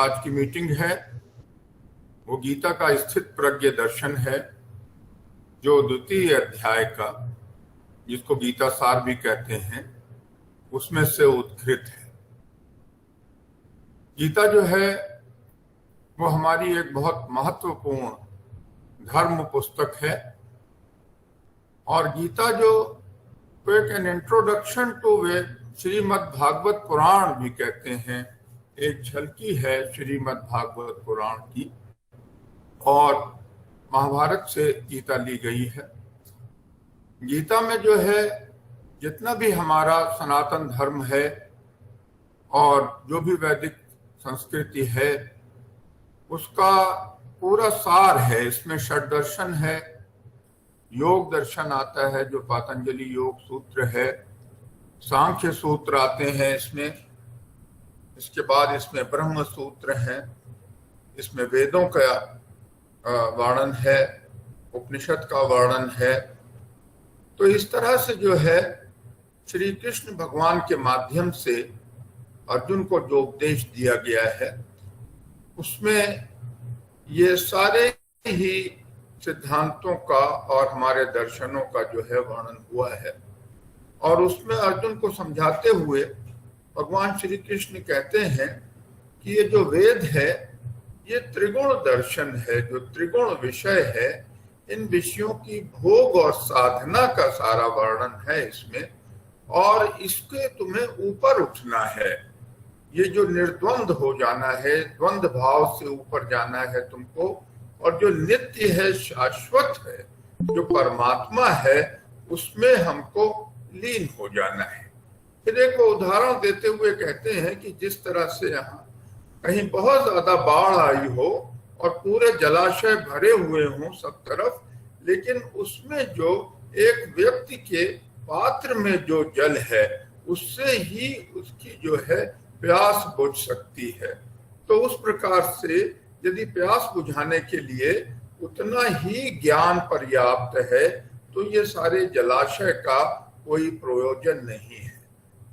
आज की मीटिंग है वो गीता का स्थित प्रज्ञ दर्शन है, जो द्वितीय अध्याय का, जिसको गीता सार भी कहते हैं, उसमें से उद्धृत है। गीता जो है वो हमारी एक बहुत महत्वपूर्ण धर्म पुस्तक है, और गीता जो तो एक एन इंट्रोडक्शन टू वे श्रीमद् भागवत पुराण भी कहते हैं, एक झलकी है श्रीमद् भागवत पुराण की, और महाभारत से गीता ली गई है। गीता में जो है जितना भी हमारा सनातन धर्म है और जो भी वैदिक संस्कृति है उसका पूरा सार है। इसमें षड्दर्शन है, योग दर्शन आता है जो पातंजलि योग सूत्र है, सांख्य सूत्र आते हैं इसमें, इसके बाद इसमें ब्रह्म सूत्र हैं, इसमें वेदों का वर्णन है, उपनिषद का वर्णन है। तो इस तरह से जो है श्री कृष्ण भगवान के माध्यम से अर्जुन को जो उपदेश दिया गया है उसमें ये सारे ही सिद्धांतों का और हमारे दर्शनों का जो है वर्णन हुआ है। और उसमें अर्जुन को समझाते हुए भगवान श्री कृष्ण कहते हैं कि ये जो वेद है ये त्रिगुण दर्शन है, जो त्रिगुण विषय है, इन विषयों की भोग और साधना का सारा वर्णन है इसमें, और इसके तुम्हें ऊपर उठना है। ये जो निर्द्वंद हो जाना है, द्वंद भाव से ऊपर जाना है तुमको, और जो नित्य है, शाश्वत है, जो परमात्मा है, उसमें हमको लीन हो जाना है। फिर एक उदाहरण देते हुए कहते हैं कि जिस तरह से यहाँ कहीं बहुत ज्यादा बाढ़ आई हो और पूरे जलाशय भरे हुए हों सब तरफ, लेकिन उसमें जो एक व्यक्ति के पात्र में जो जल है उससे ही उसकी जो है प्यास बुझ सकती है। तो उस प्रकार से यदि प्यास बुझाने के लिए उतना ही ज्ञान पर्याप्त है तो ये सारे जलाशय का कोई प्रयोजन नहीं है।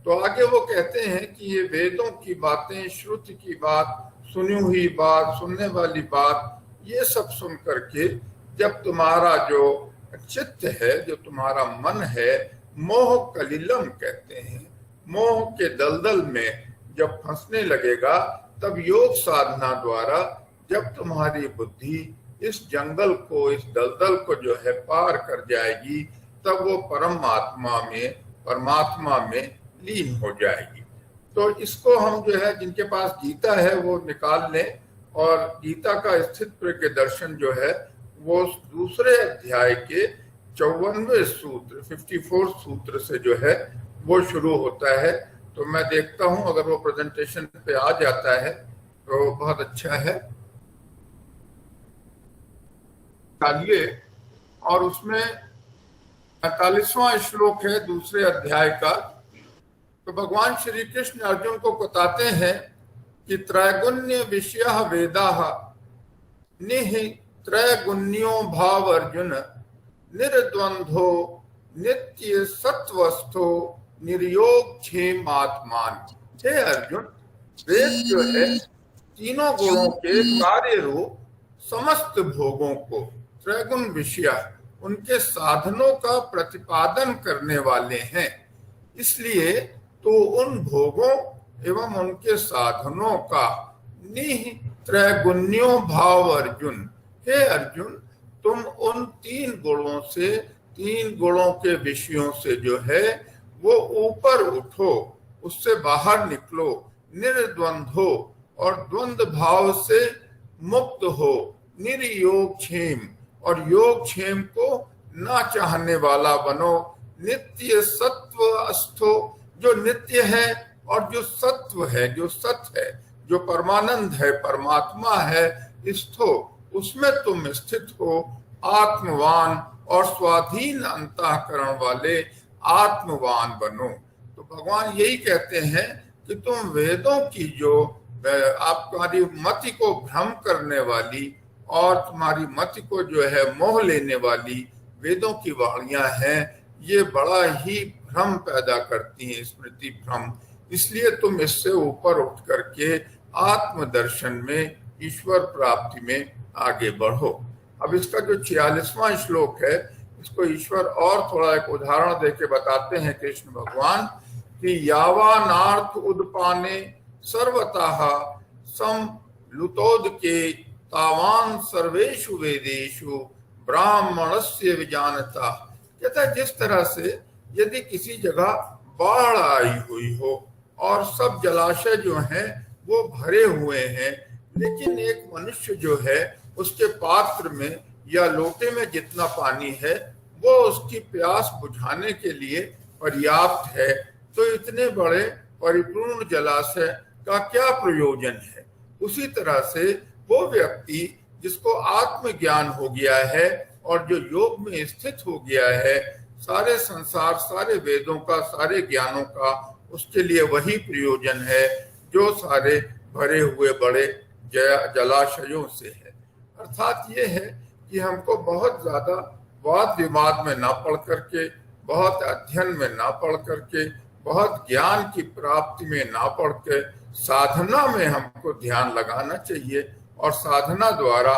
तो आगे वो कहते हैं कि ये वेदों की बातें, श्रुति की बात, सुनी हुई बात, सुनने वाली बात, ये सब सुन करके जब तुम्हारा जो चित्त है, जो तुम्हारा मन है, मोह कलिलम कहते हैं, मोह के दलदल में जब फंसने लगेगा, तब योग साधना द्वारा जब तुम्हारी बुद्धि इस जंगल को, इस दलदल को जो है पार कर जाएगी, तब वो परमात्मा में लीन हो जाएगी। तो इसको हम जो है, जिनके पास गीता है वो निकाल लें, और गीता का स्थित प्रज्ञ दर्शन जो है वो दूसरे अध्याय के 54वें सूत्र, 54 सूत्र से जो है वो शुरू होता है। तो मैं देखता हूं अगर वो प्रेजेंटेशन पे आ जाता है तो बहुत अच्छा है। डालिए, और उसमें 45वां श्लोक है दूसरे अध्याय का। तो भगवान श्री कृष्ण अर्जुन को बताते हैं कि त्रैगुण्य विषयः वेदाः निः त्रैगुण्यो भाव अर्जुन निर्द्वंद्वो नित्य सत्वस्थो निर्योग क्षेम आत्मान। हे अर्जुन, वेद जो है तीनों गुणों के कार्य रूप समस्त भोगों को, त्रैगुण विषय, उनके साधनों का प्रतिपादन करने वाले हैं। इसलिए तो उन भोगों एवं उनके साधनों का निः त्रैगुण्यो भाव अर्जुन, हे अर्जुन, तुम उन तीन गुणों से, तीन गुणों के विषयों से जो है वो ऊपर उठो, उससे बाहर निकलो, निर्द्वंद हो और द्वंद भाव से मुक्त हो, निर्योग क्षेम, और योग क्षेम को ना चाहने वाला बनो, नित्य सत्व अस्थो, जो नित्य है और जो सत्व है, जो सत्य है, जो परमानंद है, परमात्मा है, स्थो, उसमें तुम स्थित हो, आत्मवान और स्वाधीन अंतःकरण वाले आत्मवान बनो। तो भगवान यही कहते हैं कि तुम वेदों की जो आपकी मति को भ्रम करने वाली और तुम्हारी मति को जो है मोह लेने वाली वेदों की वाणियां हैं, ये बड़ा ही भ्रम पैदा करती हैं, स्मृति भ्रम। इसलिए तुम इससे ऊपर उठ करके आत्मदर्शन में, ईश्वर प्राप्ति में आगे बढ़ो। अब इसका जो 46वां श्लोक है, इसको ईश्वर और थोड़ा एक उदाहरण देके बताते हैं कृष्ण भगवान कि यावानार्थ उदपाने सर्वतः समलुतोदके तावान सर्वेषु वेदेषु ब्राह्मणस्य विजानता। कहता है जिस तरह से यदि किसी जगह बाढ़ आई हुई हो और सब जलाशय जो हैं वो भरे हुए हैं, लेकिन एक मनुष्य जो है उसके पात्र में या लोटे में जितना पानी है वो उसकी प्यास बुझाने के लिए पर्याप्त है, तो इतने बड़े परिपूर्ण जलाशय का क्या प्रयोजन है। उसी तरह से वो व्यक्ति जिसको आत्मज्ञान हो गया है और जो योग में स्थित हो गया है, सारे संसार, सारे वेदों का, सारे ज्ञानों का उसके लिए वही प्रयोजन है जो सारे भरे हुए बड़े जलाशयों से है। अर्थात ये है कि हमको बहुत ज्यादा वाद विवाद में ना पढ़ करके, बहुत अध्ययन में ना पढ़ करके, बहुत ज्ञान की प्राप्ति में ना पढ़ के साधना में हमको ध्यान लगाना चाहिए और साधना द्वारा,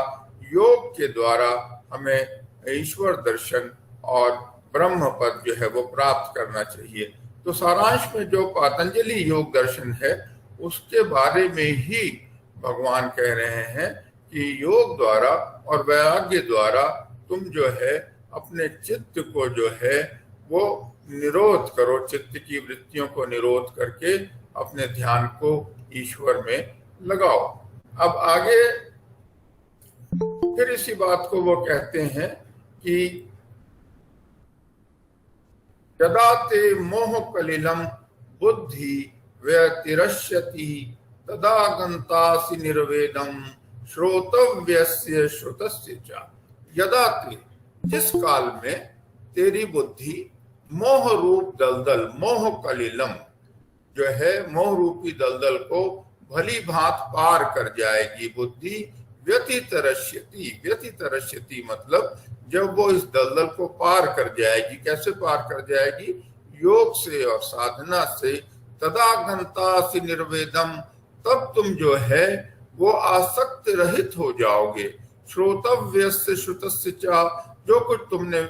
योग के द्वारा हमें ईश्वर दर्शन और ब्रह्म पद जो है वो प्राप्त करना चाहिए। तो सारांश में जो पतंजलि योग दर्शन है उसके बारे में ही भगवान कह रहे हैं कि योग द्वारा और वैराग्य द्वारा तुम जो है अपने चित्त को जो है वो निरोध करो, चित्त की वृत्तियों को निरोध करके अपने ध्यान को ईश्वर में लगाओ। अब आगे फिर इसी बात को वो कहते हैं कि यदा ते मोह कलिलम बुद्धि व्यतिरश्यति तदा गंतासि निर्वेदम श्रोतव्यस्य श्रुतस्य च। यदा ते, जिस काल में तेरी बुद्धि मोह रूप दलदल, मोह कलिलम जो है मोह रूपी दलदल को भली भांत पार कर जाएगी बुद्धि। व्यतितरश्यति, व्यतितरश्यति मतलब जब वो इस दलदल को पार कर जाएगी, कैसे पार कर जाएगी? योग से और साधना से। तदा गंतासि निर्वेदम, तब तुम जो है वो आसक्त रहित हो जाओगे। श्रोतव्यस्य श्रुतस्य च, जो कुछ तुमने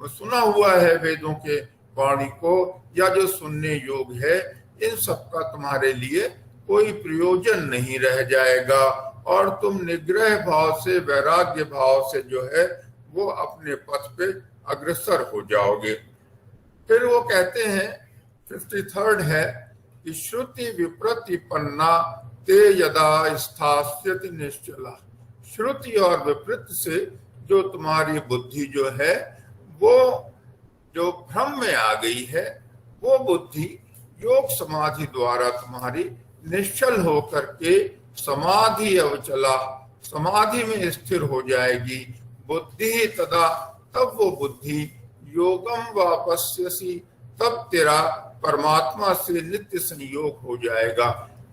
सुना हुआ है वेदों के वाणी को या जो सुनने योग है, इन सब का तुम्हारे लिए कोई प्रयोजन नहीं रह जाएगा और तुम निग्रह भाव से, वैराग्य भाव से जो है वो अपने पथ पे अग्रसर हो जाओगे। फिर वो कहते हैं 53rd है कि श्रुति विप्रतिपन्ना ते यदा स्थास्यति निश्चला। श्रुति और विपरीत से जो तुम्हारी बुद्धि जो है वो जो भ्रम में आ गई है, वो बुद्धि योग समाधि द्वारा तुम्हारी निश्चल होकर के समाधि अवचला, समाधि में स्थिर हो जाएगी। बुद्धि तदा, तब वो बुद्धि योगम वापस्यसि, तब तेरा परमात्मा से नित्य संयोग हो जाएगा।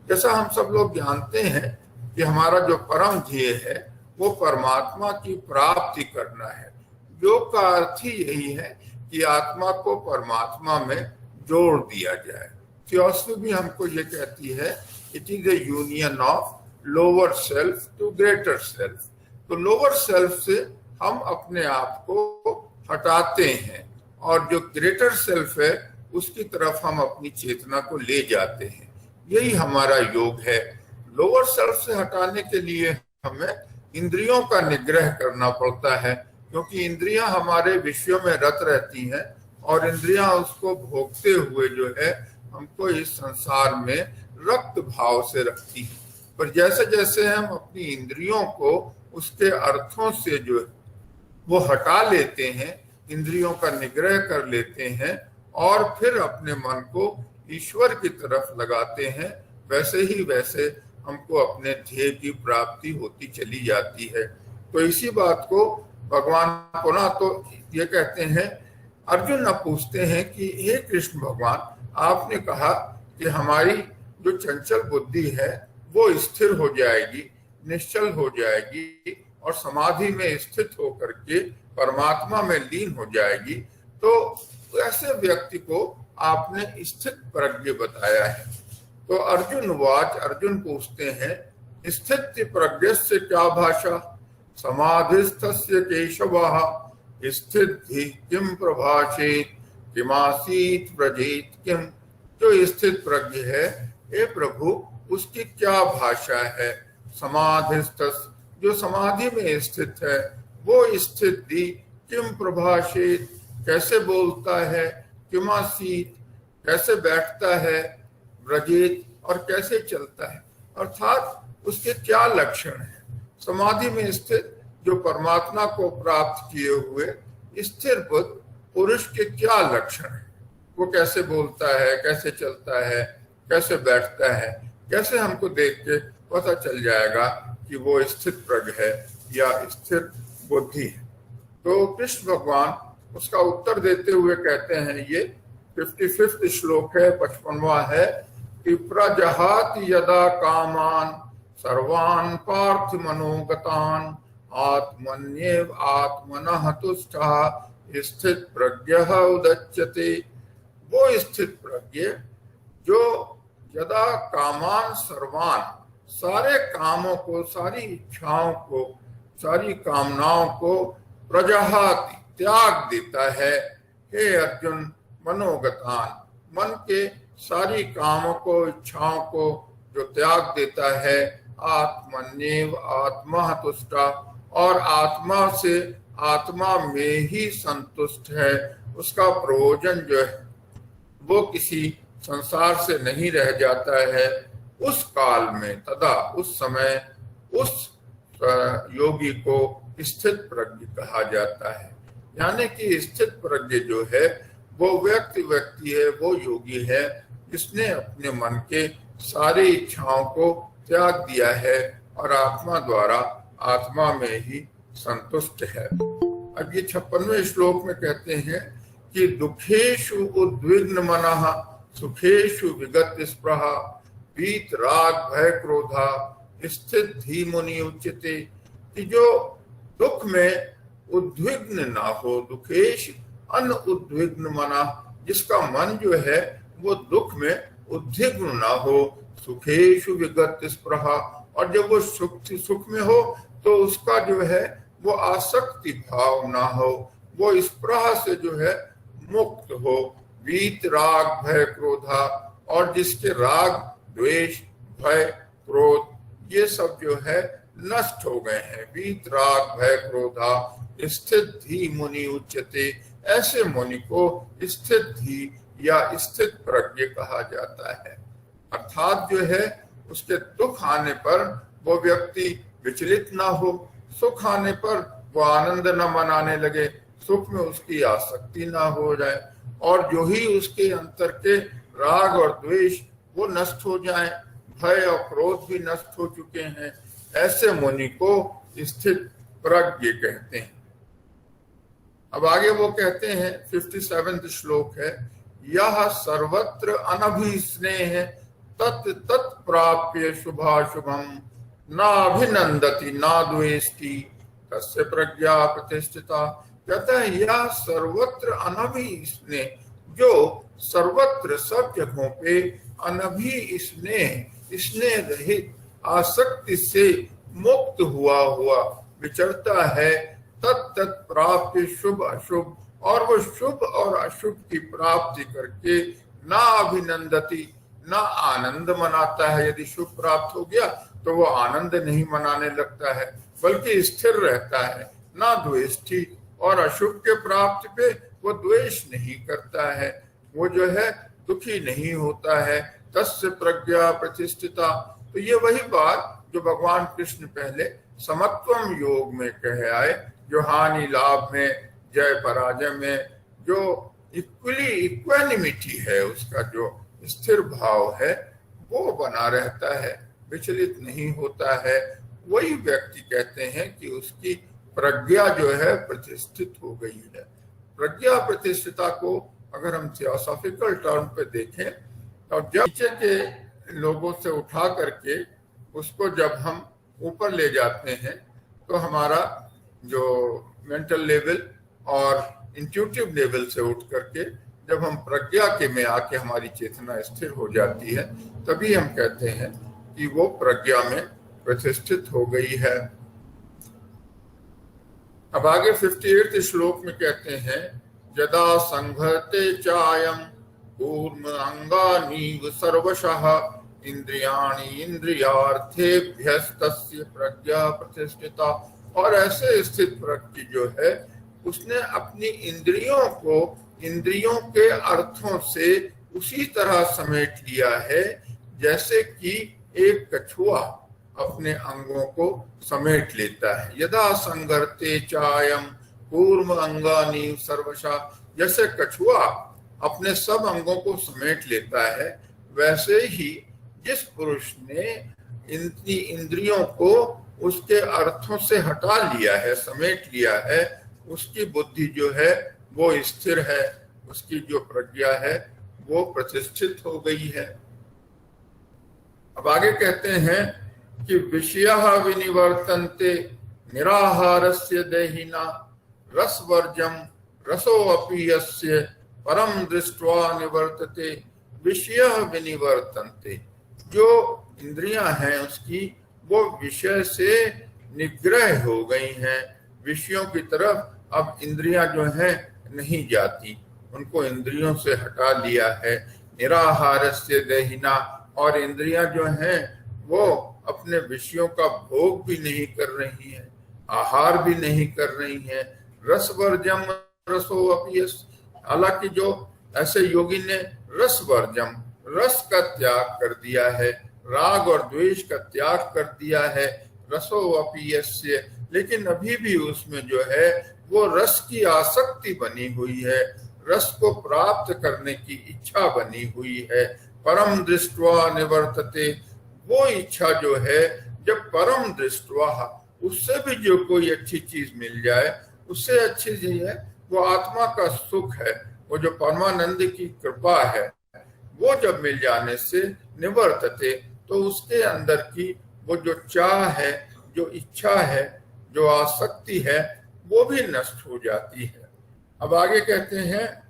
जैसा हम सब लोग जानते हैं कि हमारा जो परम ध्येय है वो परमात्मा की प्राप्ति करना है। योग का अर्थ ही यही है कि आत्मा को परमात्मा में जोड़ दिया जाए। थियोसॉफी भी हमको ये कहती है, it is a union of lower self to greater self. तो लोअर सेल्फ से हम अपने आप को हटाते हैं और जो ग्रेटर सेल्फ है उसकी तरफ हम अपनी चेतना को ले जाते हैं। यही हमारा योग है। लोअर सेल्फ से हटाने के लिए हमें इंद्रियों का निग्रह करना पड़ता है, क्योंकि इंद्रियां हमारे विषयों में रत रहती हैं और इंद्रियां उसको भोगते हुए जो है हमको इस संसार में रक्त भाव से रखती है। पर जैसे जैसे हम अपनी इंद्रियों को उसके अर्थों से जो वो हटा लेते हैं, इंद्रियों का निग्रह कर लेते हैं और फिर अपने मन को ईश्वर की तरफ लगाते हैं, वैसे ही वैसे हमको अपने ध्येय की प्राप्ति होती चली जाती है। तो इसी बात को भगवान पुनः तो ये कहते हैं, अर्जुन अब पूछते हैं कि हे कृष्ण भगवान, आपने कहा कि हमारी जो चंचल बुद्धि है वो स्थिर हो जाएगी, निश्चल हो जाएगी और समाधि में स्थित होकर के परमात्मा में लीन हो जाएगी। तो ऐसे व्यक्ति को आपने स्थित प्रज्ञ बताया है। तो अर्जुन वाच, अर्जुन पूछते हैं स्थित प्रज्ञस्य क्या भाषा, समाधिस्थस्य केशवः स्थिति किम प्रभाषेत किमासीत व्रजेत किम। जो स्थित प्रज्ञ है, हे प्रभु उसकी क्या भाषा है। समाधिस्थस्य, जो समाधि में स्थित है, वो स्थिति किम प्रभाषेत, कैसे बोलता है, किमासीत, कैसे बैठता है, व्रजेत, और कैसे चलता है, अर्थात उसके क्या लक्षण है। समाधि में स्थित जो परमात्मा को प्राप्त किए हुए स्थिर बुद्ध पुरुष के क्या लक्षण है, वो कैसे बोलता है, कैसे चलता है, कैसे बैठता है, कैसे हमको देख के पता चल जाएगा कि वो स्थित प्रज्ञ है या स्थिर बुद्धि है। तो कृष्ण भगवान उसका उत्तर देते हुए कहते हैं, ये 55वां श्लोक है, 55वां है कि प्रजहाति यदा कामान सर्वान् पार्थ मनोगतान् आत्मन्येव आत्मनः तुष्टः स्थित प्रज्ञः उदच्यते। वो स्थित प्रज्ञ जो यदा कामान सर्वान, सारे कामों को, सारी इच्छाओं को, सारी कामनाओं को प्रजहाति त्याग देता है। हे अर्जुन, मनोगतान, मन के सारी कामों को, इच्छाओं को जो त्याग देता है, आत्मन्येव आत्मा तुष्टा, और आत्मा से, आत्मा में ही संतुष्ट है। उसका प्रयोजन जो है वो किसी संसार से नहीं रह जाता है। उस काल में, तदा उस समय, उस योगी को स्थित प्रज्ञ कहा जाता है। यानी कि स्थित प्रज्ञ जो है वो व्यक्ति है, वो योगी है जिसने अपने मन के सारी इच्छाओं को त्याग दिया है और आत्मा द्वारा आत्मा में ही संतुष्ट है। अब ये 56वें श्लोक में कहते हैं कि दुखेषु उद्विग्न मनः सुखेषु विगत स्पृहा वीत राग भय क्रोधा स्थित धीमुनि उच्यते। कि जो दुख में उद्विग्न ना हो, दुखेश अन उद्विग्न मना, जिसका मन जो है वो दुख में उद्विग्न ना हो, सुखेषु विगत स्पृहा, और जब वो सुख में हो तो उसका जो है वो आसक्ति भाव ना हो, वो स्पृहा से जो है मुक्त हो। वीत राग भय क्रोधा, और जिसके राग द्वेष भय क्रोध ये सब जो है नष्ट हो गए हैं। वीत राग भय क्रोधा स्थित धी मुनि उच्यते। ऐसे मुनि को स्थित धी या स्थित प्रज्ञ कहा जाता है। अर्थात जो है उसके दुख आने पर वो व्यक्ति विचलित ना हो, सुख आने पर वो आनंद न मनाने लगे, सुख में उसकी आसक्ति ना हो जाए, और जो ही उसके अंतर के राग और द्वेष वो नष्ट हो जाए, भय और क्रोध भी नष्ट हो चुके हैं। ऐसे मुनि को स्थित प्रज्ञ कहते हैं। अब आगे वो कहते हैं, 57वां श्लोक है, यह सर्वत्र अनभिस्नेह तत् तत् प्राप्य शुभाशुभम ना अभिनंदति ना द्वेष्टि तस्य प्रज्ञा प्रतिष्ठिता। कहता है यह सर्वत्र अनभि स्नेह, जो सर्वत्र सब जगहों पे अनभि स्नेह, स्नेह रहित आसक्ति से मुक्त हुआ विचरता है, तत् तत् प्राप्य शुभ अशुभ, और वो शुभ और अशुभ की प्राप्ति करके ना अभिनंदति, ना आनंद मनाता है। यदि शुभ प्राप्त हो गया तो वो आनंद नहीं मनाने लगता है, बल्कि स्थिर रहता है। ना द्वेष्टि, और अशुभ के प्राप्ति पे वो द्वेष नहीं करता है, वो जो है दुखी नहीं होता है। तस्य प्रज्ञा प्रतिष्ठिता। तो ये वही बात जो भगवान कृष्ण पहले समत्वम योग में कहे आए, जो हानि लाभ में, जय पराजय में जो इक्वानिमिटी है, उसका जो स्थिर भाव है वो बना रहता है, विचलित नहीं होता है। वही व्यक्ति कहते हैं कि उसकी प्रज्ञा जो है प्रतिष्ठित हो गई है। प्रज्ञा प्रतिष्ठिता को अगर हम थियोसॉफिकल टर्म पे देखें तो जब नीचे के लोगों से उठा करके उसको जब हम ऊपर ले जाते हैं तो हमारा जो मेंटल लेवल और इंट्यूटिव लेवल से उठ करके जब हम प्रज्ञा के में आके हमारी चेतना स्थिर हो जाती है, तभी हम कहते हैं कि वो प्रज्ञा में प्रतिष्ठित हो गई है। अब आगे 58वें श्लोक में कहते हैं, यदा संघते चायम कूर्म अंगानीव सर्वशः इंद्रियाणि इंद्रियार्थेभ्यस्तस्य प्रज्ञा प्रतिष्ठिता। और ऐसे स्थित प्रज्ञ जो है उसने अपनी इंद्रियों को इंद्रियों के अर्थों से उसी तरह समेट लिया है जैसे कि एक कछुआ अपने अंगों को समेट लेता है। यदा संगर्ते चायम कूर्म अंगानि सर्वशा, जैसे कछुआ अपने सब अंगों को समेट लेता है, वैसे ही जिस पुरुष ने इंद्रियों को उसके अर्थों से हटा लिया है, समेट लिया है, उसकी बुद्धि जो है वो स्थिर है, उसकी जो प्रज्ञा है वो प्रतिष्ठित हो गई है। अब आगे कहते हैं कि विषयः विनिवर्तन्ते निराहारस्य देहिना रसवर्जम रसोऽपि यस्य परम दृष्ट्वा निवर्तते। विषयः विनिवर्तन्ते, जो इंद्रियां हैं उसकी वो विषय से निग्रह हो गई हैं, विषयों की तरफ अब इंद्रियां जो हैं नहीं जाती, उनको इंद्रियों से हटा लिया है। निराहारस्य देहिना, और इंद्रियां जो हैं वो अपने विषयों का भोग भी नहीं कर रही हैं, आहार भी नहीं कर रही हैं। रसवर्जम रसोऽपि यस्य, हालांकि जो ऐसे योगी ने रसवर्जम, रस का त्याग कर दिया है, राग और द्वेष का त्याग कर दिया है, रसोऽपि यस्य, लेकिन अभी भी उसमें जो है वो रस की आसक्ति बनी हुई है, रस को प्राप्त करने की इच्छा बनी हुई है। परम दृष्ट्वा निवर्तते, वो इच्छा जो है जब परम दृष्ट्वा, उससे भी जो कोई अच्छी चीज मिल जाए, उससे अच्छी चीज है वो आत्मा का सुख है, वो जो परमानंद की कृपा है, वो जब मिल जाने से निवर्तते, तो उसके अंदर की वो जो चाह है, जो इच्छा है, जो आसक्ति है, वो भी नष्ट हो जाती है। अब आगे कहते हैं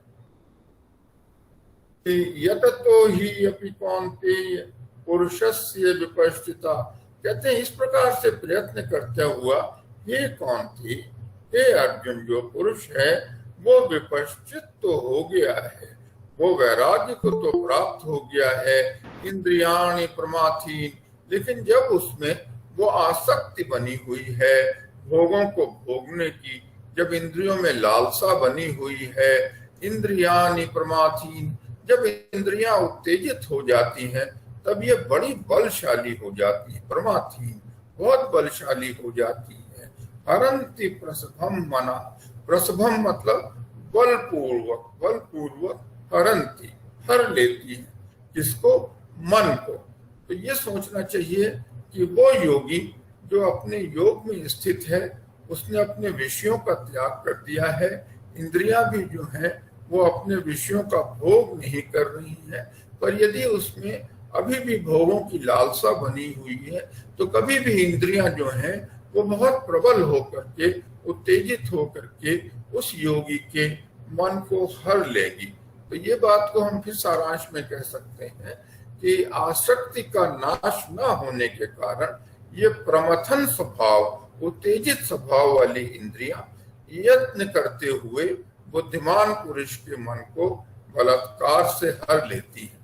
कि यततो ही अपि कौन्तेय पुरुषस्य विपश्चिता, कहते हैं इस प्रकार से प्रयत्न करता हुआ हे कौन्तेय, हे अर्जुन, जो पुरुष है वो विपश्चित तो हो गया है, वो वैराग्य को तो प्राप्त हो गया है। इंद्रियाणि प्रमाथीन, लेकिन जब उसमें वो आसक्ति बनी हुई है भोगों को भोगने की, जब इंद्रियों में लालसा बनी हुई है, इंद्रियाणि प्रमाथीन, जब इंद्रियां उत्तेजित हो जाती हैं तब ये बड़ी बलशाली हो जाती है, प्रमाथीन, बहुत बलशाली हो जाती है। हरन्ति प्रसभम मना, प्रसभम मतलब बलपूर्वक, बलपूर्वक हरन्ति, हर लेती है, किसको? मन को। तो ये सोचना चाहिए कि वो योगी जो अपने योग में स्थित है, उसने अपने विषयों का त्याग कर दिया है, इंद्रियां भी जो हैं वो अपने विषयों का भोग नहीं कर रही हैं, पर यदि उसमें अभी भी भोगों की लालसा बनी हुई है तो कभी भी इंद्रियां जो हैं वो बहुत प्रबल होकर के, उत्तेजित होकर के उस योगी के मन को हर लेगी। तो ये बात को हम फिर सारांश में कह सकते हैं कि आसक्ति का नाश न होने के कारण ये प्रमथन स्वभाव, उत्तेजित स्वभाव वाली इंद्रियां यत्न करते हुए बुद्धिमान पुरुष के मन को बलात्कार से हर लेती है।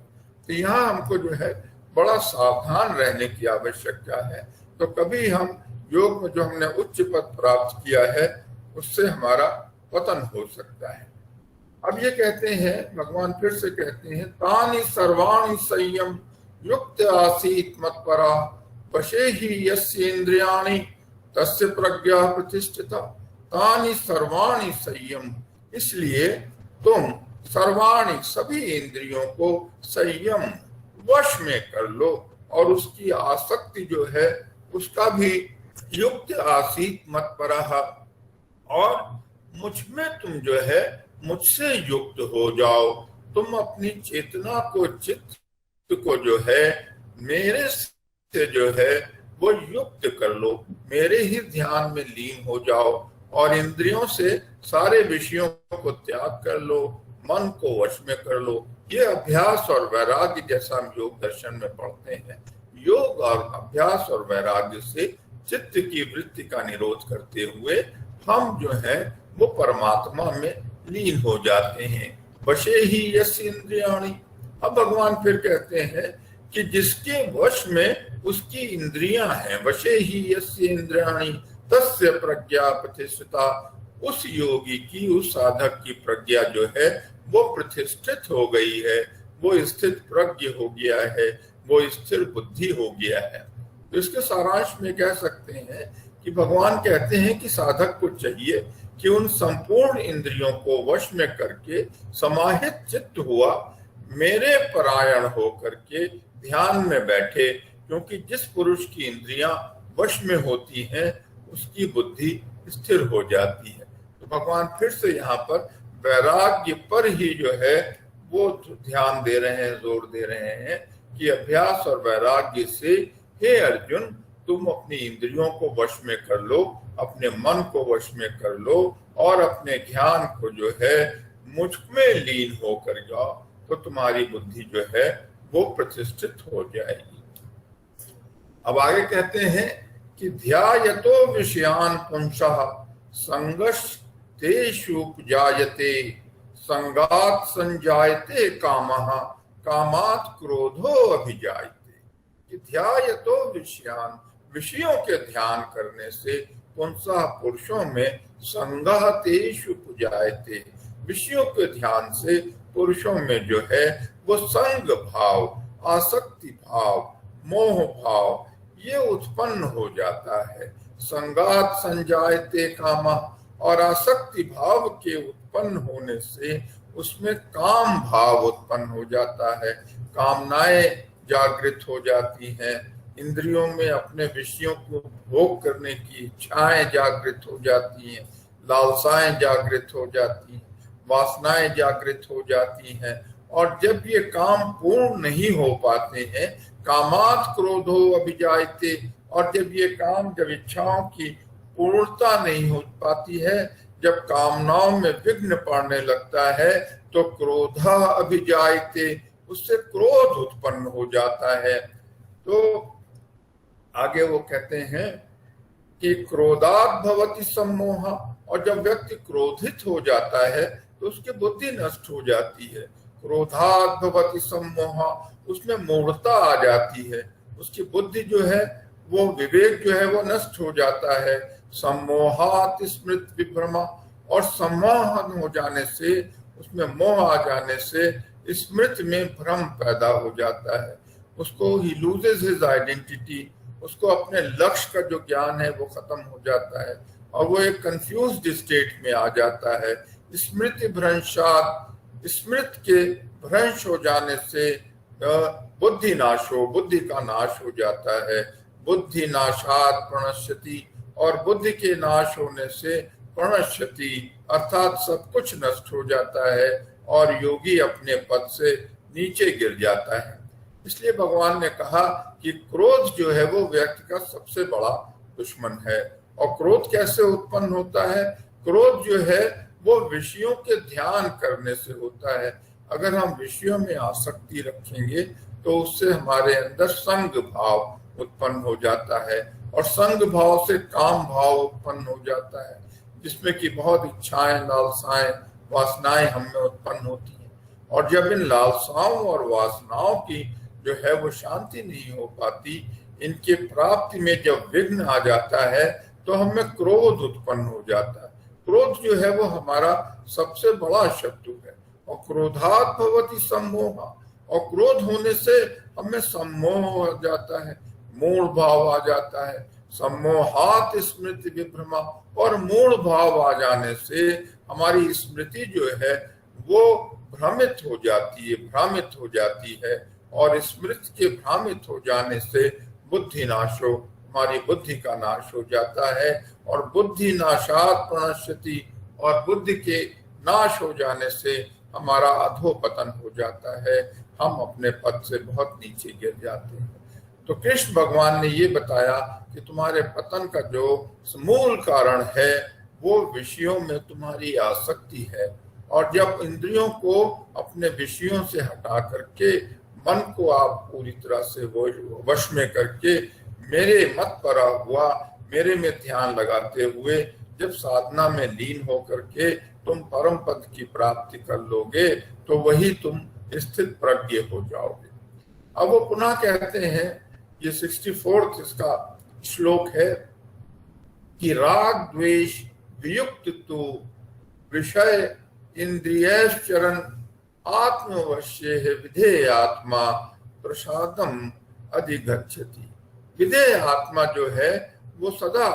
तो यहाँ हमको जो है बड़ा सावधान रहने की आवश्यकता है। तो कभी हम योग में जो हमने उच्च पद प्राप्त किया है उससे हमारा पतन हो सकता है। अब ये कहते हैं, भगवान फिर से कहते हैं, तानि सर्वाणि संयम युक्त आसीत मत्परा वशे ही यस्य इंद्रियाणि तस्य प्रज्ञा प्रतिष्ठिता। तानि सर्वाणि संयम, इसलिए तुम सर्वाणि, सभी इंद्रियों को संयम, वश में कर लो, और उसकी आसक्ति जो है उसका भी युक्त आसीत मत्परः, और मुझ में तुम जो है मुझसे युक्त हो जाओ। तुम अपनी चेतना को, चित्त को जो है मेरे से जो है वो युक्त कर लो, मेरे ही ध्यान में लीन हो जाओ, और इंद्रियों से सारे विषयों को त्याग कर लो, मन को वश में कर लो। ये अभ्यास और वैराग्य जैसा हम योग दर्शन में पढ़ते हैं। योग और अभ्यास और वैराग्य से चित्त की वृत्ति का निरोध करते हुए हम जो है वो परमात्मा में लीन हो जाते हैं। वशे ही यस्य इंद्रियाणि। अब भगवान फिर कहते हैं कि जिसके वश में उसकी इंद्रियां हैं, वशे ही यस्य इंद्रियाणि तस्य प्रज्ञा प्रतिष्ठिता। उस योगी की, उस साधक की प्रज्ञा जो है वो प्रतिष्ठित हो गई है, वो स्थित प्रज्ञ हो गया है, वो स्थिर बुद्धि हो गया है। तो इसके सारांश में कह सकते हैं कि भगवान कहते हैं कि साधक को चाहिए कि उन संपूर्ण इंद्रियों को वश में करके समाहित चित्त हुआ मेरे परायण हो करके ध्यान में बैठे, क्योंकि जिस पुरुष की इंद्रियां वश में होती हैं उसकी बुद्धि स्थिर हो जाती है। तो भगवान फिर से यहाँ पर वैराग्य पर ही जो है वो ध्यान दे रहे हैं, जोर दे रहे हैं कि अभ्यास और वैराग्य से हे अर्जुन तुम अपनी इंद्रियों को वश में कर लो, अपने मन को वश में कर लो और अपने ज्ञान को जो है मुझ में लीन होकर जाओ, तो तुम्हारी बुद्धि जो है वो प्रतिष्ठित हो जाएगी। अब आगे कहते हैं कि ध्यायतो विषयान पुंसः संगस्तेषु उपजायते संगात संजायते कामः कामात् क्रोधो अभिजायते। ध्यायतो विषयान, विषयों के ध्यान करने से पुंसः पुरुषों में संगतेषु उपजायते, विषयों के ध्यान से पुरुषों में जो है वो संग भाव, आसक्ति भाव, मोह भाव ये उत्पन्न हो जाता है। संगात संजायते कामा, और आसक्ति भाव के उत्पन्न होने से उसमें काम भाव उत्पन्न हो जाता है, कामनाएं जागृत हो जाती हैं, इंद्रियों में अपने विषयों को भोग करने की इच्छाएं जागृत हो जाती हैं, लालसाएं जागृत हो जाती हैं, वासनाएं जागृत हो जाती हैं। और जब ये काम पूर्ण नहीं हो पाते हैं, कामात् क्रोधो अभिजायते, और जब ये काम, जब इच्छाओं की पूर्णता नहीं हो पाती है, जब कामनाओं में विघ्न पड़ने लगता है, तो क्रोधा अभिजायते, उससे क्रोध उत्पन्न हो जाता है। तो आगे वो कहते हैं कि क्रोधात् भवति सम्मोह, और जब व्यक्ति क्रोधित हो जाता है तो उसकी बुद्धि नष्ट हो जाती है। क्रोधात् भवति सम्मोह, उसमें मूढ़ता आ जाती है, उसकी बुद्धि जो है वो विवेक जो है वो नष्ट हो जाता है। सम्मोहात् स्मृत विभ्रमा, और सम्मोहन हो जाने से, उसमें मोह आ जाने से स्मृत में भ्रम पैदा हो जाता है, उसको ही लूजेस हिज आइडेंटिटी, उसको अपने लक्ष्य का जो ज्ञान है वो खत्म हो जाता है और वो एक कंफ्यूज्ड स्टेट में आ जाता है। स्मृति भ्रंशात, स्मृत के भ्रंश हो जाने से बुद्धि नाश हो, बुद्धि का नाश हो जाता है। बुद्धि नाशात प्रणश्यति, और बुद्धि के नाश होने से प्रणश्यति अर्थात सब कुछ नष्ट हो जाता है और योगी अपने पद से नीचे गिर जाता है। इसलिए भगवान ने कहा कि क्रोध जो है वो व्यक्ति का सबसे बड़ा दुश्मन है। और क्रोध कैसे उत्पन्न होता है? क्रोध जो है वो विषयों के ध्यान करने से होता है। अगर हम विषयों में आसक्ति रखेंगे तो उससे हमारे अंदर संग भाव उत्पन्न हो जाता है और संग भाव से काम भाव उत्पन्न हो जाता है, जिसमें कि बहुत इच्छाएं, लालसाएं, वासनाएं हमें उत्पन्न होती हैं। और जब इन लालसाओं और वासनाओं की जो है वो शांति नहीं हो पाती, इनके प्राप्ति में जब विघ्न आ जाता है तो हमें क्रोध उत्पन्न हो जाता है। क्रोध जो है वो हमारा सबसे बड़ा शत्रु है। और क्रोधात् भवति सम्मोह, और क्रोध होने से हमें सम्मोह हो जाता है, मूढ़ भाव आ जाता है। सम्मोहात् स्मृति विभ्रमा, और मूढ़ भाव आ जाने से हमारी स्मृति जो है वो भ्रमित हो जाती है, भ्रमित हो जाती है। और स्मृति के भ्रमित हो जाने से बुद्धि नाश हो, हमारी बुद्धि का नाश हो जाता है। और बुद्धि नाशात् प्रणश्यति, और बुद्धि के नाश हो जाने से हमारा अधोपतन हो जाता है, हम अपने पद से बहुत नीचे गिर जाते हैं। तो कृष्ण भगवान ने ये बताया कि तुम्हारे पतन का जो मूल कारण है वो विषयों में तुम्हारी आसक्ति है और जब इंद्रियों को अपने विषयों से हटा करके मन को आप पूरी तरह से वश में करके मेरे मत परा हुआ, मेरे में ध्यान लगाते हुए जब साधना में लीन हो करके तुम परम पद की प्राप्ति कर लोगे तो वही तुम स्थित प्रज्ञ हो जाओगे। अब वो पुनः कहते हैं, ये 64th इसका श्लोक है कि राग द्वेष वियुक्त तो विषय इंद्रियश्चरण आत्मवश्य है विधेय आत्मा प्रसादम अधिगच्छति। विधेय आत्मा जो है वो सदा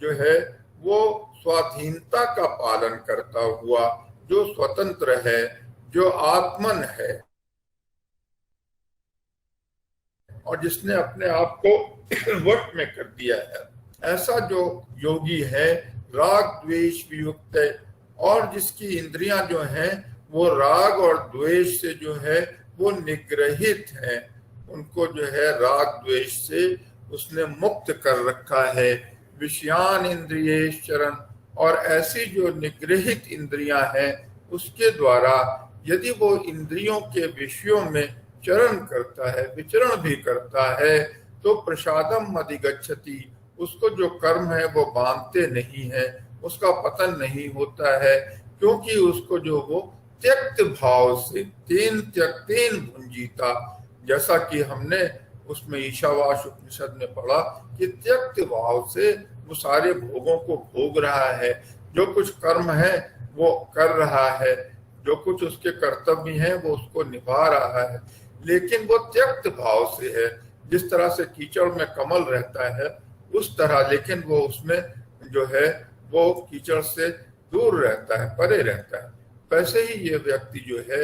जो है वो स्वाधीनता का पालन करता हुआ, जो स्वतंत्र है, जो आत्मन है और जिसने अपने आप को वश में कर दिया है, ऐसा जो योगी है राग द्वेष वियुक्त है और जिसकी इंद्रियां जो हैं वो राग और द्वेष से जो है वो निग्रहित है, उनको जो है राग द्वेष से उसने मुक्त कर रखा है। विषयान इंद्रियेश्चरण, और ऐसी जो निग्रहित इंद्रियां हैं उसके द्वारा यदि वो इंद्रियों के विषयों में चरण करता है, विचरण भी करता है, तो प्रसादम अधिगच्छति, उसको जो कर्म है वो बांधते नहीं है, उसका पतन नहीं होता है, क्योंकि उसको जो वो त्यक्त भाव से तेन त्यक्तेन भुंजीता, जैसा कि हमने उसमें ईशावास उपनिषद में पढ़ा कि त्यक्त भाव से वो सारे भोगों को भोग रहा है, जो कुछ कर्म है वो कर रहा है, जो कुछ उसके कर्तव्य हैं वो उसको निभा रहा है, लेकिन वो त्यक्त भाव से है। जिस तरह से कीचड़ में कमल रहता है उस तरह, लेकिन वो उसमें जो है वो कीचड़ से दूर रहता है, परे रहता है। वैसे ही ये व्यक्ति जो है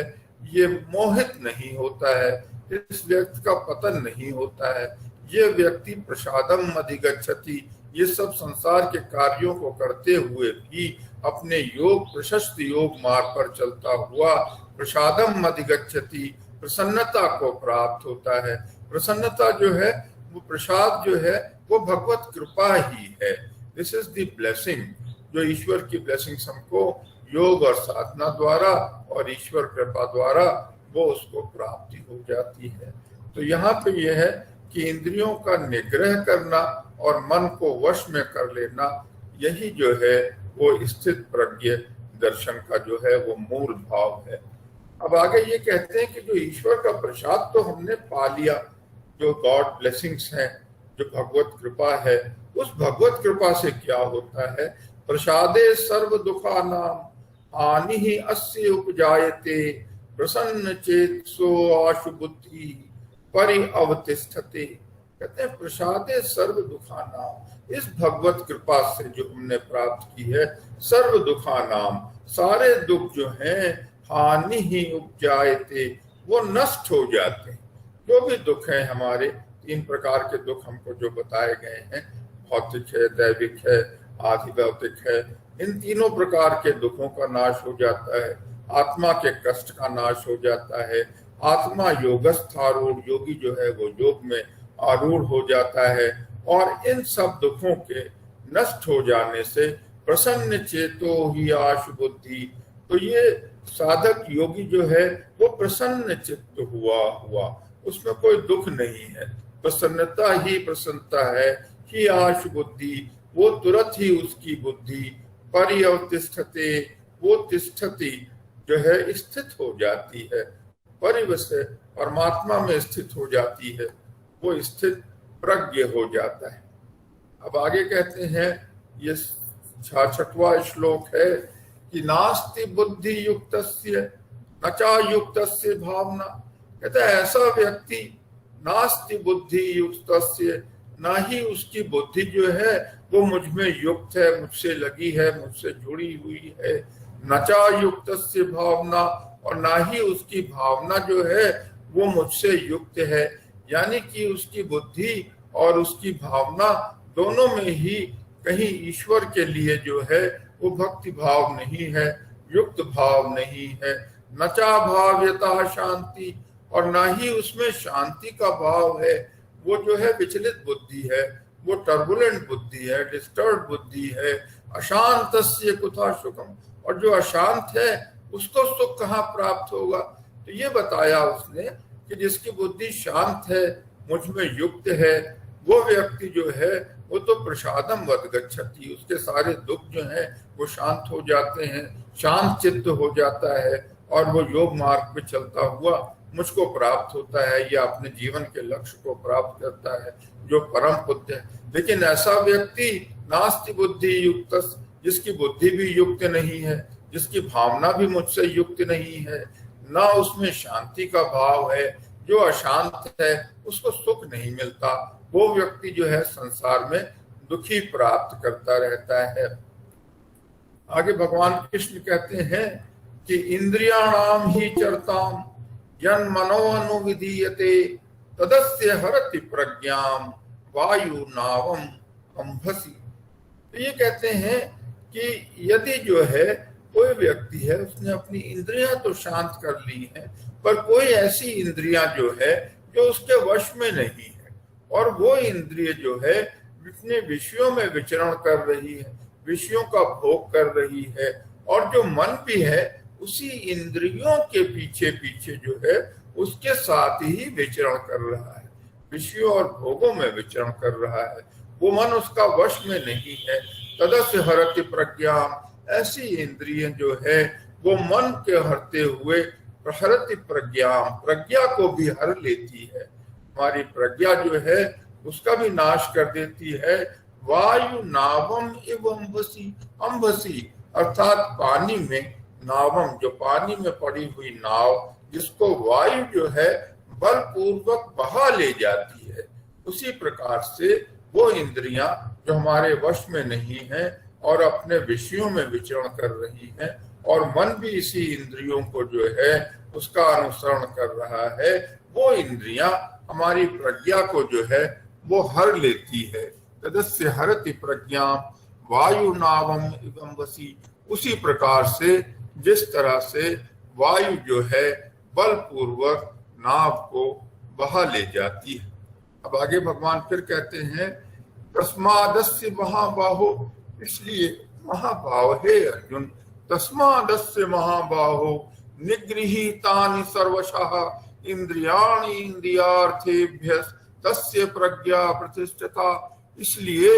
ये मोहित नहीं होता है, इस व्यक्ति का पतन नहीं होता है। ये व्यक्ति प्रसादम अधिगच्छति, ये सब संसार के कार्यों को करते हुए भी अपने योग प्रशस्त योग मार्ग पर चलता हुआ प्रसादम अधिगच्छति, प्रसन्नता को प्राप्त होता है। प्रसन्नता जो है वो प्रसाद जो है वो भगवत कृपा ही है। दिस इज द ब्लेसिंग, जो ईश्वर की ब्लेसिंग्स हमको योग और साधना द्वारा और ईश्वर कृपा द्वारा वो उसको प्राप्ति हो जाती है। तो यहाँ पे यह है कि इंद्रियों का निग्रह करना और मन को वश में कर लेना, यही जो है वो स्थित प्रज्ञ दर्शन का जो है वो मूल भाव है। अब आगे ये कहते हैं कि जो ईश्वर का प्रसाद तो हमने पा लिया, जो गॉड ब्लेसिंग्स हैं, जो भगवत कृपा है, उस भगवत कृपा से क्या होता है? प्रसादे सर्व दुखा नाम हानि ही अस्य उपजायते प्रसन्न चेतसो आशु बुद्धि परि अवतिष्ठते। कहते हैं प्रसादे सर्व दुखा नाम, इस भगवत कृपा से जो हमने प्राप्त की है, सर्व दुखा नाम, सारे दुख जो हैं हानि ही उपजायते, वो नष्ट हो जाते हैं। जो भी दुख है हमारे, 3 प्रकार के दुख हमको जो बताए गए हैं, भौतिक है, दैविक है, आधिभौतिक है, इन तीनों प्रकार के दुखों का नाश हो जाता है। आत्मा के कष्ट का नाश हो जाता है। आत्मा योगस्थ आरूढ़, योगी जो है वो योग में आरूढ़ हो जाता है। और इन सब दुखों के नष्ट हो जाने से प्रसन्न चेतो ही आशु बुद्धि, तो ये साधक योगी जो है वो प्रसन्न चित्त हुआ, उसमें कोई दुख नहीं है, प्रसन्नता ही प्रसन्नता है। ही आशु बुद्धि, वो तुरंत ही उसकी बुद्धि परिअवतिष्ठते, वो तिष्ठति जो है स्थित हो जाती है, परिवश परमात्मा में स्थित हो जाती है, वो स्थित प्रज्ञ हो जाता है। अब आगे कहते हैं, ये 66वां श्लोक है कि नास्ति बुद्धि युक्तस्य न चा युक्तस्य भावना। कहते हैं ऐसा व्यक्ति नास्ति बुद्धि युक्तस्य, ना ही उसकी बुद्धि जो है वो मुझ में युक्त है, मुझसे लगी है, मुझसे जुड़ी हुई है। न चा युक्तस्य भावना, और ना ही उसकी भावना जो है वो मुझसे युक्त है, यानी कि उसकी बुद्धि और उसकी भावना दोनों में ही कहीं ईश्वर के लिए जो है वो भक्ति भाव नहीं है, युक्त भाव नहीं है। न चा भाव्यता शांति, और ना ही उसमें शांति का भाव है। वो जो है विचलित बुद्धि है, वो टर्बुलेंट बुद्धि है, डिस्टर्ब बुद्धि है। अशांतस्य कुतः सुखम, और जो अशांत है उसको सुख कहाँ प्राप्त होगा? तो ये बताया उसने कि जिसकी बुद्धि शांत है, मुझ में युक्त है, वो व्यक्ति जो है वो तो प्रसादम वद गच्छति, उसके सारे दुख जो हैं वो शांत हो जाते हैं, शांत चित्त हो जाता है और वो योग मार्ग पे चलता हुआ मुझको प्राप्त होता है या अपने जीवन के लक्ष्य को प्राप्त करता है जो परम पुण्य है। लेकिन ऐसा व्यक्ति नास्ति बुद्धि युक्त, जिसकी बुद्धि भी युक्त नहीं है, जिसकी भावना भी मुझसे युक्त नहीं है, ना उसमें शांति का भाव है, जो अशांत है उसको सुख नहीं मिलता, वो व्यक्ति जो है संसार में दुखी प्राप्त करता रहता है। आगे भगवान कृष्ण कहते हैं कि इंद्रियाणाम ही चरताम यन मनो अनुविधीयते तदस्य हरति प्रज्ञाम वायु नावम अंभसी। तो ये कहते हैं कि यदि जो है कोई व्यक्ति है, उसने अपनी इंद्रियां तो शांत कर ली हैं, पर कोई ऐसी इंद्रियां जो है जो उसके वश में नहीं है, और वो इंद्रिय जो है अपने विषयों में विचरण कर रही है, विषयों का भोग कर रही है, और जो मन भी है उसी इंद्रियों के पीछे पीछे जो है उसके साथ ही विचरण कर रहा है, विषयों और भोगों में विचरण कर रहा है, वो मन उसका वश में नहीं है। तदस्य हरति प्रज्ञा, ऐसी इंद्रिय जो है वो मन के हरते हुए हरति प्रज्ञा, प्रज्ञा को भी हर लेती है, हमारी प्रज्ञा जो है उसका भी नाश कर देती है। वायु नावम एवं अंबसी, अंबसी अर्थात पानी में, नावम जो पानी में पड़ी हुई नाव जिसको वायु जो है बलपूर्वक बहा ले जाती है, उसी प्रकार से वो इंद्रियां जो हमारे वश में नहीं है और अपने विषयों में विचरण कर रही हैं, और मन भी इसी इंद्रियों को जो है उसका अनुसरण कर रहा है, वो इंद्रियां हमारी प्रज्ञा को जो है वो हर लेती है। तदस्य हरति प्रज्ञा वायु नावम एवं वसी, उसी प्रकार से जिस तरह से वायु जो है बलपूर्वक नाव को बहा ले जाती है। अब आगे भगवान फिर कहते हैं तस्मादस्य महाबाहो, इसलिए महाभाव हे अर्जुन, तस्मादस्य महाबाहो निगृहीतानि सर्वशः इंद्रियाणि इंद्रियार्थेभ्यः तस्य प्रज्ञा प्रतिष्ठिता। इसलिए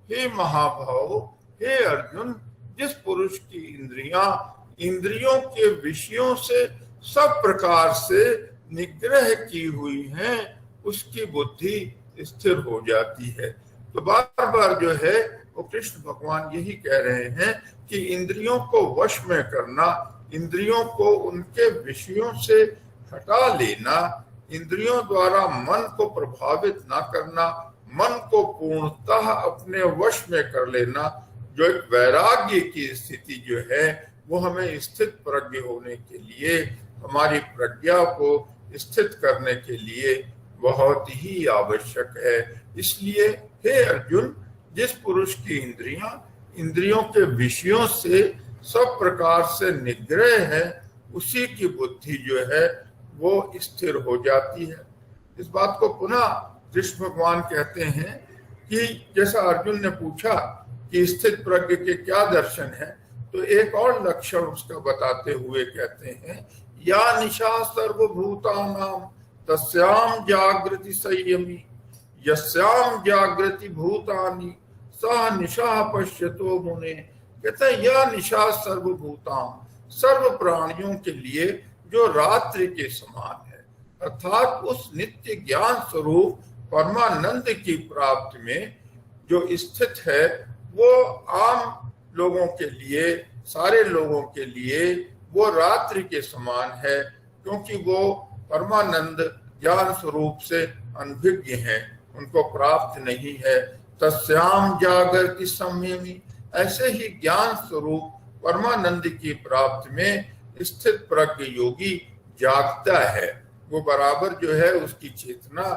हे महाभाव, हे अर्जुन, जिस पुरुष की इंद्रियां इंद्रियों के विषयों से सब प्रकार से निग्रह की हुई हैं, उसकी बुद्धि स्थिर हो जाती है। तो बार बार जो है वो कृष्ण भगवान यही कह रहे हैं कि इंद्रियों को वश में करना, इंद्रियों को उनके विषयों से हटा लेना, इंद्रियों द्वारा मन को प्रभावित ना करना, मन को पूर्णतः अपने वश में कर लेना, जो एक वैराग्य की स्थिति जो है वो हमें स्थित प्रज्ञ होने के लिए, हमारी प्रज्ञा को स्थित करने के लिए बहुत ही आवश्यक है। इसलिए हे अर्जुन, जिस पुरुष की इंद्रियां इंद्रियों के विषयों से सब प्रकार से निग्रह है, उसी की बुद्धि जो है वो स्थिर हो जाती है। इस बात को पुनः कृष्ण भगवान कहते हैं कि जैसा अर्जुन ने पूछा कि स्थित प्रज्ञ के क्या दर्शन है, तो एक और लक्षण उसका बताते हुए कहते हैं या निशा सर्वभूतानां तस्याम जागृति संयमी यस्याम जागृति भूतानि सा निशा पश्यतो मुने। कहते हैं या निशा सर्वभूतां, सर्व प्राणियों के लिए जो रात्रि के समान है, अर्थात उस नित्य ज्ञान स्वरूप परमानंद की प्राप्ति में जो स्थित है, वो आम लोगों के लिए, सारे लोगों के लिए वो रात्रि के समान है, क्योंकि वो परमानंद ज्ञान स्वरूप से अनभिज्ञ हैं, उनको प्राप्त नहीं है। तस्याम जागृति संयमी, ऐसे ही ज्ञान स्वरूप परमानंद की प्राप्ति में स्थित प्रज्ञ योगी जागता है, वो बराबर जो है उसकी चेतना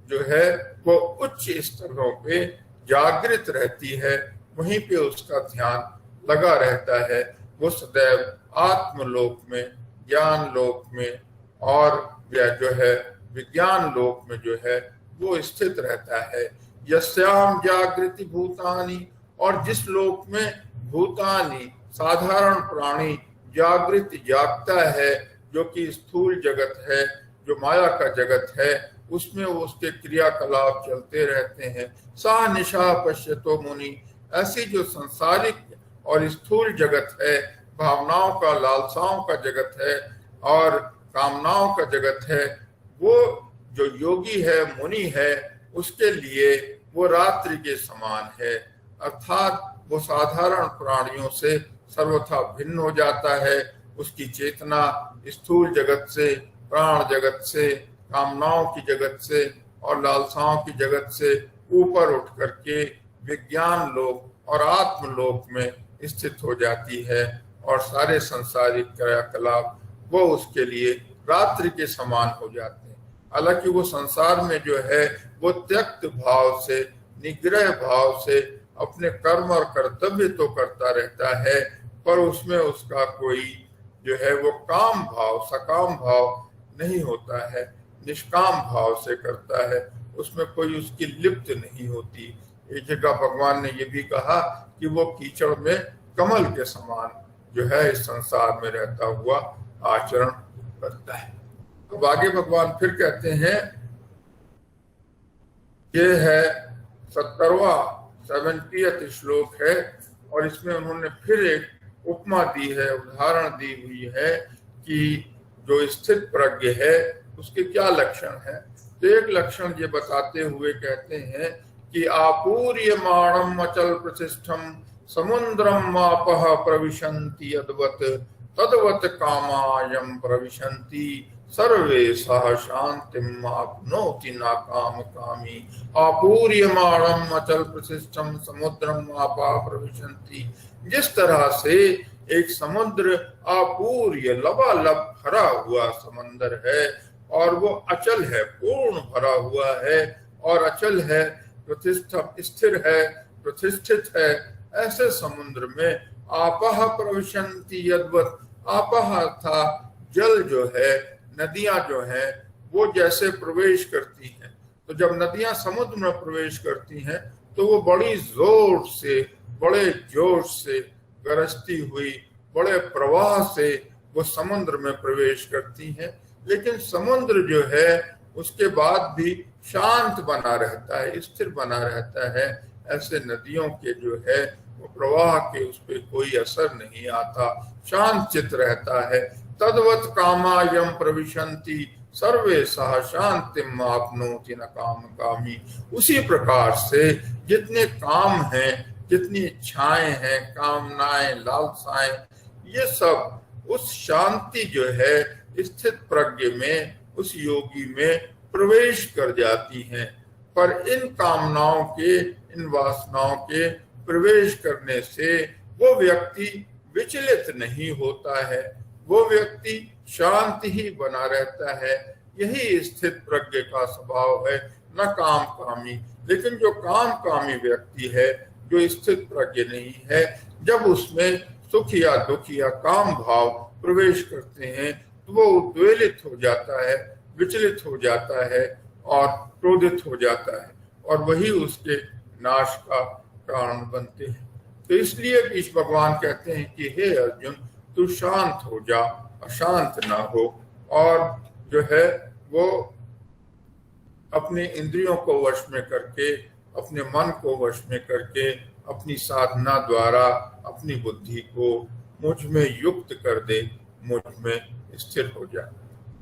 जो है वो उच्च स्तरों पे जागृत रहती है, वहीं पे उसका ध्यान लगा रहता है, वो सदैव आत्मलोक में, ज्ञान लोक में और जो है विज्ञान लोक में जो है वो स्थित रहता है। यस्याम जागृति भूतानि, और जिस लोक में भूतानि साधारण प्राणी जागृत जागता है, जो कि स्थूल जगत है, जो माया का जगत है, उसमें उसके क्रियाकलाप चलते रहते हैं। सा निशा पश्यतो मुनि, ऐसी जो संसारिक और स्थूल जगत है, भावनाओं का, लालसाओं का जगत है और कामनाओं का जगत है, वो जो योगी है, मुनि है, उसके लिए वो रात्रि के समान है। अर्थात वो साधारण प्राणियों से सर्वथा भिन्न हो जाता है। उसकी चेतना स्थूल जगत से, प्राण जगत से, कामनाओं की जगत से और लालसाओं की जगत से ऊपर उठ करके विज्ञान लोक और आत्मलोक में स्थित हो जाती है और सारे सांसारिक क्रियाकलाप वो उसके लिए रात्रि के समान हो जाते हैं। हालांकि वो संसार में जो है वो त्यक्त भाव से, निग्रह भाव से अपने कर्म और कर्तव्य तो करता रहता है, पर उसमें उसका कोई जो है वो काम भाव, सकाम भाव नहीं होता है, निष्काम भाव से करता है, उसमें कोई उसकी लिप्त नहीं होती। एक जगह भगवान ने ये भी कहा कि वो कीचड़ में कमल के समान जो है इस संसार में रहता हुआ आचरण करता है। तो आगे भगवान फिर कहते हैं, ये है 70वां श्लोक है और इसमें उन्होंने फिर एक उपमा दी है, उदाहरण दी हुई है कि जो स्थित प्रज्ञ है उसके क्या लक्षण है। तो एक लक्षण ये बताते हुए कहते हैं कि आपूर्यमाणम अचल प्रतिष्ठम समुद्रम आपः प्रविशन्ति यद्वत् तद्वत् कामायम प्रविशन्ति सर्वे सह शांतिम आपनोति न काम कामी। आपूर्यमाणम अचल प्रतिष्ठम समुद्रम आपः प्रविशन्ति, जिस तरह से एक समुद्र आपूर्य लबालब भरा हुआ समंदर है और वो अचल है, पूर्ण भरा हुआ है और अचल है, प्रतिष्ठित, स्थिर है, प्रतिष्ठित है, ऐसे समुद्र में आपः प्रविशन्ति यद्वत्, आपः था जल जो है, नदियां जो है वो जैसे प्रवेश करती हैं। तो जब नदियां समुद्र में प्रवेश करती हैं तो वो बड़ी जोर से, बड़े जोश से गरजती हुई, बड़े प्रवाह से वो समुद्र में प्रवेश करती हैं, लेकिन समुद्र जो है उसके बाद भी शांत बना रहता है, स्थिर बना रहता है। ऐसे नदियों के जो है वो प्रवाह के उस पर कोई असर नहीं आता, शांत चित रहता है। तद्वत् कामायम प्रविशन्ति सर्वे सह शांतिम आपनोति न काम कामी। उसी प्रकार से जितने काम हैं, जितनी इच्छाएं हैं, कामनाएं, लालसाएं, ये सब उस शांति जो है स्थित प्रज्ञ में, उस योगी में प्रवेश कर जाती हैं। पर इन कामनाओं के, इन वासनाओं के प्रवेश करने से वो व्यक्ति विचलित नहीं होता है, वो व्यक्ति शांत ही बना रहता है। यही स्थित प्रज्ञ का स्वभाव है, न काम कामी। लेकिन जो काम कामी व्यक्ति है, जो स्थित प्रज्ञ नहीं है, जब उसमें सुख या दुख या काम भाव प्रवेश करते हैं तो वो उद्वेलित हो जाता है, विचलित हो जाता है और क्रोधित हो जाता है, और वही उसके नाश का कारण बनते हैं। तो इसलिए ईश भगवान कहते हैं कि हे अर्जुन, तू शांत हो जा, अशांत ना हो, और जो है वो अपने इंद्रियों को वश में करके, अपने मन को वश में करके, अपनी साधना द्वारा अपनी बुद्धि को मुझ में युक्त कर दे, मुझ में स्थिर हो जाए।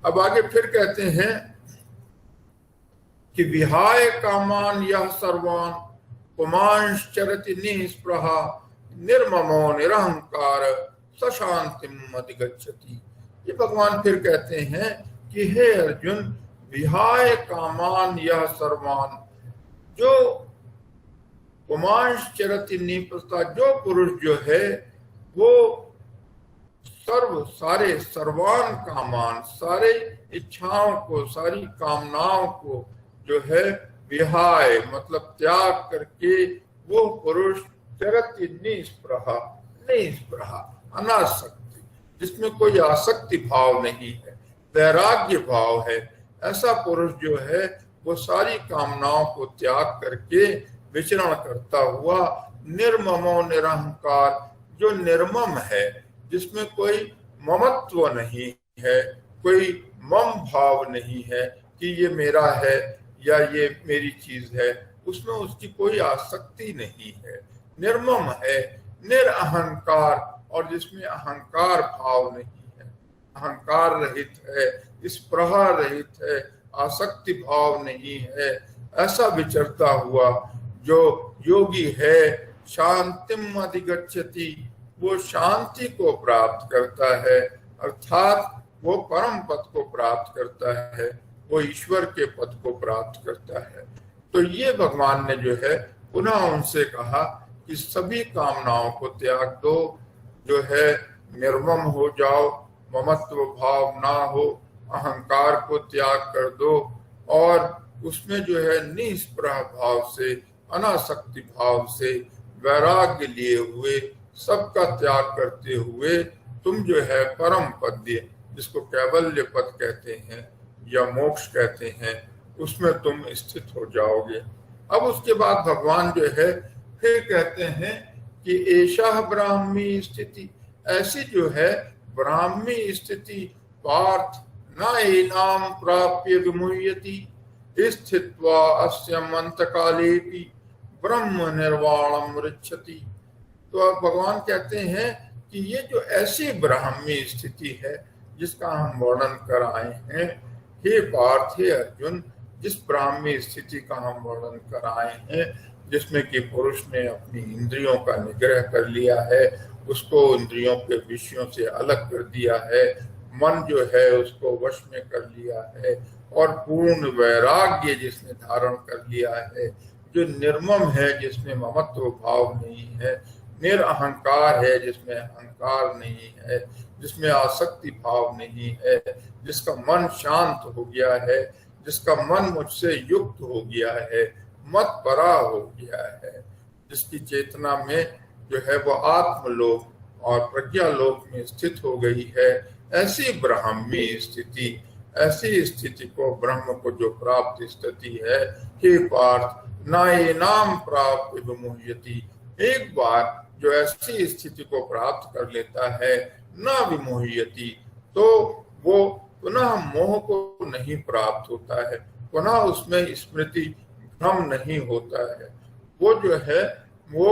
अब आगे फिर कहते हैं कि विहाय कामान यह सर्वान पुमांश्चरति निःस्पृहा निर्ममो निरहंकार सशांतिम अधिगच्छति। ये भगवान फिर कहते हैं कि हे अर्जुन, विहाय कामान यह सर्वान, जो पुमांश्चरति निःस्पृहा, जो पुरुष जो है वो सारे सर्वान कामान, सारे इच्छाओं को, सारी कामनाओं को जो है विहाय मतलब त्याग करके वो पुरुष चरति निःस्पृहा, निःस्पृहा अनासक्ति, जिसमें कोई आसक्ति भाव नहीं है, वैराग्य भाव है, ऐसा पुरुष जो है वो सारी कामनाओं को त्याग करके विचरण करता हुआ निर्ममो निरहंकार, जो निर्मम है, जिसमें कोई ममत्व नहीं है, कोई मम भाव नहीं है कि ये मेरा है या ये मेरी चीज है, उसमें उसकी कोई आसक्ति नहीं है, निर्मम है, निरअहंकार, और जिसमें अहंकार भाव नहीं है, अहंकार रहित है, स्पृहा रहित है, आसक्ति भाव नहीं है, ऐसा विचरता हुआ जो योगी है, शांतिम अधिगच्छति, वो शांति को प्राप्त करता है, अर्थात वो परम पद को प्राप्त करता है, वो ईश्वर के पद को प्राप्त करता है। तो ये भगवान ने जो है पुनः उनसे कहा कि सभी कामनाओं को त्याग दो, जो है निर्मम हो जाओ, ममत्व भाव ना हो, अहंकार को त्याग कर दो, और उसमें जो है निष्प्रह भाव से, अनासक्ति भाव से, वैराग्य लिए हुए, सबका त्याग करते हुए तुम जो है परम पद, जिसको कैवल्य पद कहते हैं या मोक्ष कहते हैं, उसमें तुम स्थित हो जाओगे। अब उसके बाद भगवान जो है फिर कहते हैं कि ऐशा ब्राह्मी स्थिति, ऐसी जो है ब्राह्मी स्थिति, पार्थ न एनाम प्राप्य विमुह्यति स्थित्वा अस्यम अंतकालेपि ब्रह्म निर्वाणम मृच्छति। तो अब भगवान कहते हैं कि ये जो ऐसी ब्राह्मी स्थिति है जिसका हम वर्णन कर आए हैं, हे पार्थ, हे अर्जुन, जिस ब्राह्मी स्थिति का हम वर्णन कर आए हैं, जिसमें कि पुरुष ने अपनी इंद्रियों का निग्रह कर लिया है, उसको इंद्रियों के विषयों से अलग कर दिया है, मन जो है उसको वश में कर लिया है, और पूर्ण वैराग्य जिसने धारण कर लिया है, जो निर्मम है, जिसमें ममत्व भाव नहीं है, निरअहंकार है, जिसमें अहंकार नहीं है, जिसमें आसक्ति भाव नहीं है, जिसका मन शांत हो गया है, जिसका मन मुझसे युक्त हो गया है, मत परा हो गया है, जिसकी चेतना में जो है वो आत्मलोक और प्रज्ञा लोक में स्थित हो गई है, ऐसी ब्राह्मी स्थिति, ऐसी स्थिति को, ब्रह्म को जो प्राप्त स्थिति है, हे पार्थ, नाये नाम प्राप्त विमुह्यति, एक बार जो ऐसी स्थिति को प्राप्त कर लेता है, न विमुह्यति, तो वो पुनः मोह को नहीं प्राप्त होता है, पुनः उसमें स्मृति भ्रम नहीं होता है, वो जो है वो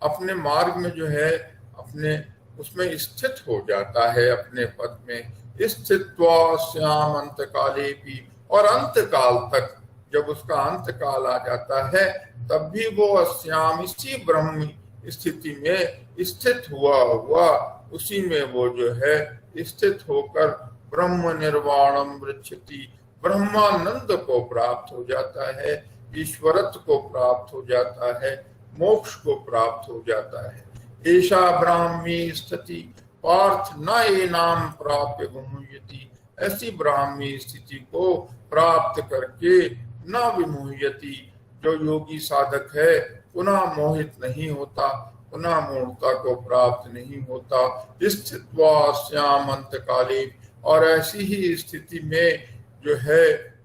अपने मार्ग में जो है अपने उसमें स्थित हो जाता है, अपने पद में स्थित्वा श्याम अंतकाले भी, और अंत काल तक, जब उसका अंत काल आ जाता है, तब भी वो अश्याम, इसी ब्रह्म स्थिति में स्थित हुआ उसी में वो जो है स्थित होकर ब्रह्म निर्वाणम मृच्छति, ब्रह्मानंद को प्राप्त हो जाता है, ईश्वरत्व को प्राप्त हो जाता है, मोक्ष को प्राप्त हो जाता है। ऐशा ब्राह्मी स्थिति पार्थ न एनाम प्राप्य विमुह्यति, ऐसी ब्राह्मी स्थिति को प्राप्त करके न विमुह्यति, जो योगी साधक है पुनः मोहित नहीं होता, पुनः मूर्ता को प्राप्त नहीं होता, स्थित्वा श्याम अंतकाले, और ऐसी ही स्थिति में जो है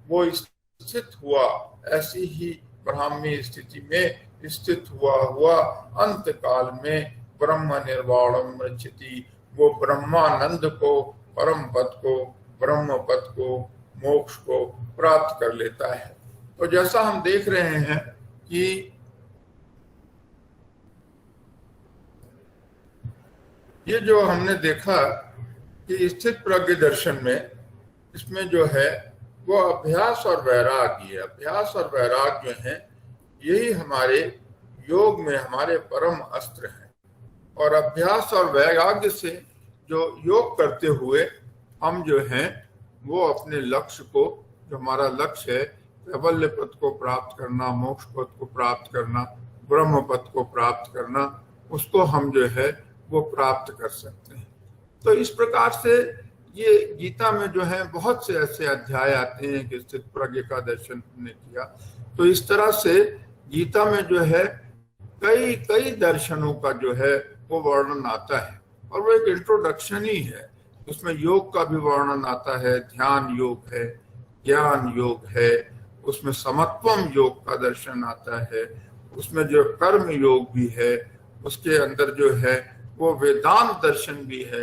वो स्थित हुआ, ऐसी ही ब्राह्मी स्थिति में स्थित हुआ अंत काल में ब्रह्म निर्वाणम मृच्छति, वो ब्रह्मानंद को, परम पद को, ब्रह्म पद को, मोक्ष को प्राप्त कर लेता है। तो जैसा हम देख रहे हैं कि ये जो हमने देखा कि स्थित प्रज्ञ दर्शन में, इसमें जो है वो अभ्यास और वैराग्य है। अभ्यास और वैराग्य जो है यही हमारे योग में हमारे परम अस्त्र हैं, और अभ्यास और वैराग्य से जो योग करते हुए हम जो हैं वो अपने लक्ष्य को, जो हमारा लक्ष्य है कैवल्य पद को प्राप्त करना, मोक्ष पद को प्राप्त करना, ब्रह्म पद को प्राप्त करना, उसको हम जो है वो प्राप्त कर सकते हैं। तो इस प्रकार से ये गीता में जो है बहुत से ऐसे अध्याय आते हैं कि स्थित प्रज्ञ का दर्शन हमने किया। तो इस तरह से गीता में जो है कई कई दर्शनों का जो है वो वर्णन आता है, और वो एक इंट्रोडक्शन ही है। उसमें योग का भी वर्णन आता है, ध्यान योग है, ज्ञान योग है, उसमें समत्वम योग का दर्शन आता है, उसमें जो कर्म योग भी है, उसके अंदर जो है वो वेदांत दर्शन भी है,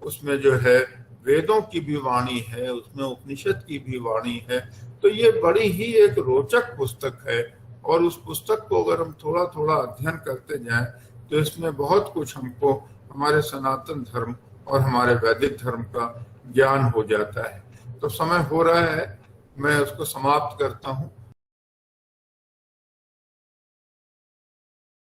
उसमें जो है वेदों की भी वाणी है, उसमें उपनिषद की भी वाणी है। तो ये बड़ी ही एक रोचक पुस्तक है, और उस पुस्तक को अगर हम थोड़ा थोड़ा अध्ययन करते जाएं तो इसमें बहुत कुछ हमको हमारे सनातन धर्म और हमारे वैदिक धर्म का ज्ञान हो जाता है। तो समय हो रहा है, मैं उसको समाप्त करता हूँ।